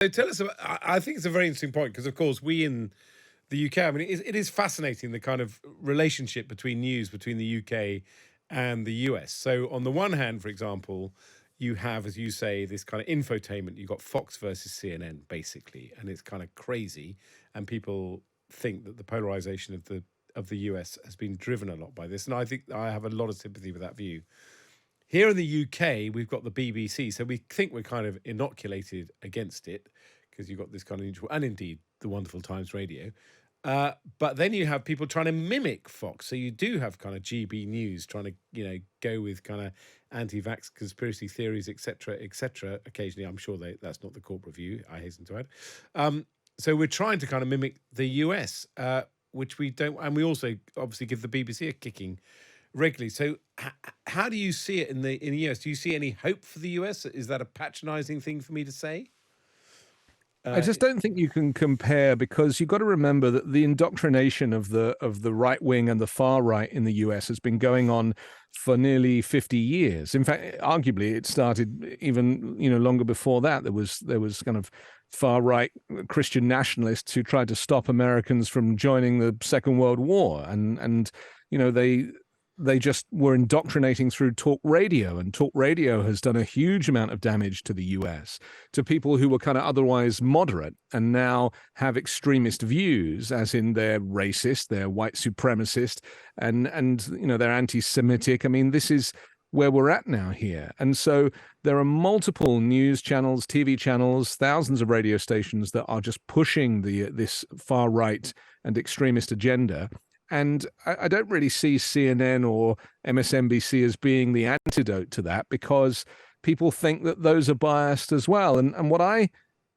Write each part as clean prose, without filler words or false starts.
So tell us about, I think it's a very interesting point because, of course, we in the UK, I mean, it is fascinating the kind of relationship between news between the UK and the US. So, on the one hand, for example, you have, as you say, this kind of infotainment. You've got Fox versus CNN, basically, and it's kind of crazy. And people think that the polarization of the US has been driven a lot by this. And I think I have a lot of sympathy with that view. Here in the UK, we've got the BBC, so we think we're kind of inoculated against it because you've got this kind of neutral, and indeed the wonderful Times Radio. But then you have people trying to mimic Fox, so you do have kind of GB News trying to, go with kind of anti-vax conspiracy theories, etc., etc. Occasionally, I'm sure that's not the corporate view, I hasten to add. So we're trying to kind of mimic the US, which we don't, and we also obviously give the BBC a kicking regularly. So how do you see it in the US? Do you see any hope for the US? Is that a patronizing thing for me to say? I just don't think you can compare, because you've got to remember that the indoctrination of the right wing and the far right in the US has been going on for nearly 50 years. In fact, arguably it started even longer before that. There was kind of far right Christian nationalists who tried to stop Americans from joining the Second World War, and they just were indoctrinating through talk radio, and talk radio has done a huge amount of damage to the US, to people who were kind of otherwise moderate and now have extremist views, as in they're racist, they're white supremacist, and they're anti-Semitic. I mean, this is where we're at now here. And so there are multiple news channels, TV channels, thousands of radio stations that are just pushing this far right and extremist agenda. And I don't really see CNN or MSNBC as being the antidote to that, because people think that those are biased as well. And what I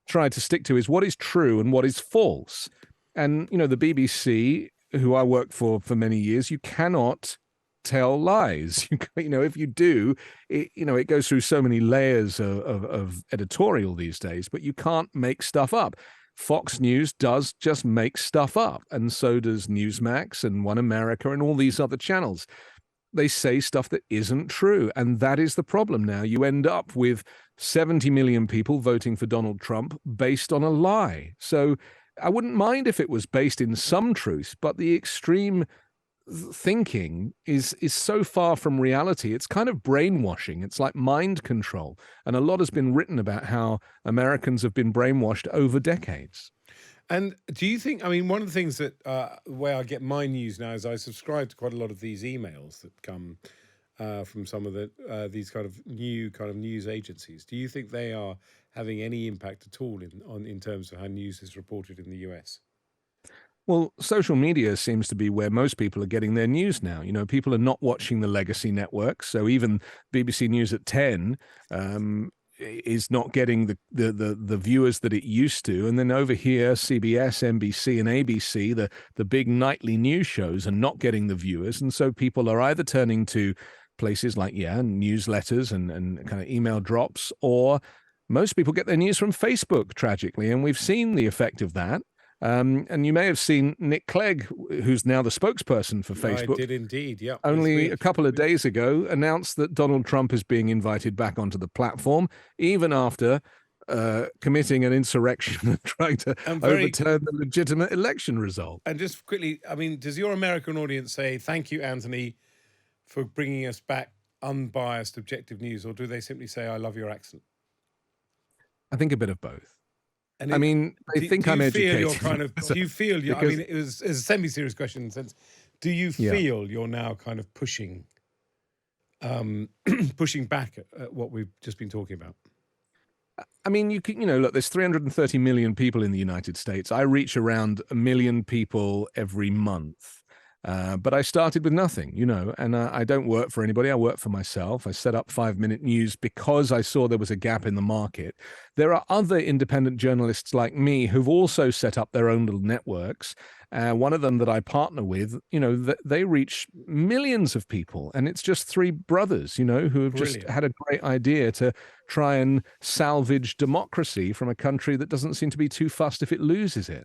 try to stick to is what is true and what is false. And, the BBC, who I worked for many years, you cannot tell lies. If you do, it goes through so many layers of editorial these days, but you can't make stuff up. Fox News does just make stuff up, and so does Newsmax and One America and all these other channels. They say stuff that isn't true, and that is the problem now. You end up with 70 million people voting for Donald Trump based on a lie. So I wouldn't mind if it was based in some truth, but the extreme thinking is so far from reality. It's kind of brainwashing. It's like mind control. And a lot has been written about how Americans have been brainwashed over decades. And do you think, I mean, one of the things that where I get my news now is I subscribe to quite a lot of these emails that come from some of these kind of new kind of news agencies. Do you think they are having any impact at all in terms of how news is reported in the US? Well, social media seems to be where most people are getting their news now. People are not watching the legacy networks. So even BBC News at 10 is not getting the viewers that it used to. And then over here, CBS, NBC, and ABC, the big nightly news shows, are not getting the viewers. And so people are either turning to places like, newsletters and kind of email drops, or most people get their news from Facebook, tragically. And we've seen the effect of that. And you may have seen Nick Clegg, who's now the spokesperson for Facebook. I did indeed, yeah. Only a couple of days ago announced that Donald Trump is being invited back onto the platform, even after committing an insurrection and trying to overturn the legitimate election result. And just quickly, I mean, does your American audience say, thank you, Anthony, for bringing us back unbiased, objective news, or do they simply say, I love your accent? I think a bit of both. And I mean, I think I'm educated. Do you feel, I mean, it's a semi-serious question in the sense, do you feel you're now kind of pushing back at what we've just been talking about? I mean, look, there's 330 million people in the United States. I reach around 1 million people every month. But I started with nothing, and I don't work for anybody. I work for myself. I set up 5-Minute News because I saw there was a gap in the market. There are other independent journalists like me who've also set up their own little networks. One of them that I partner with, they reach millions of people, and it's just 3 brothers, who have just had a great idea to try and salvage democracy from a country that doesn't seem to be too fussed if it loses it.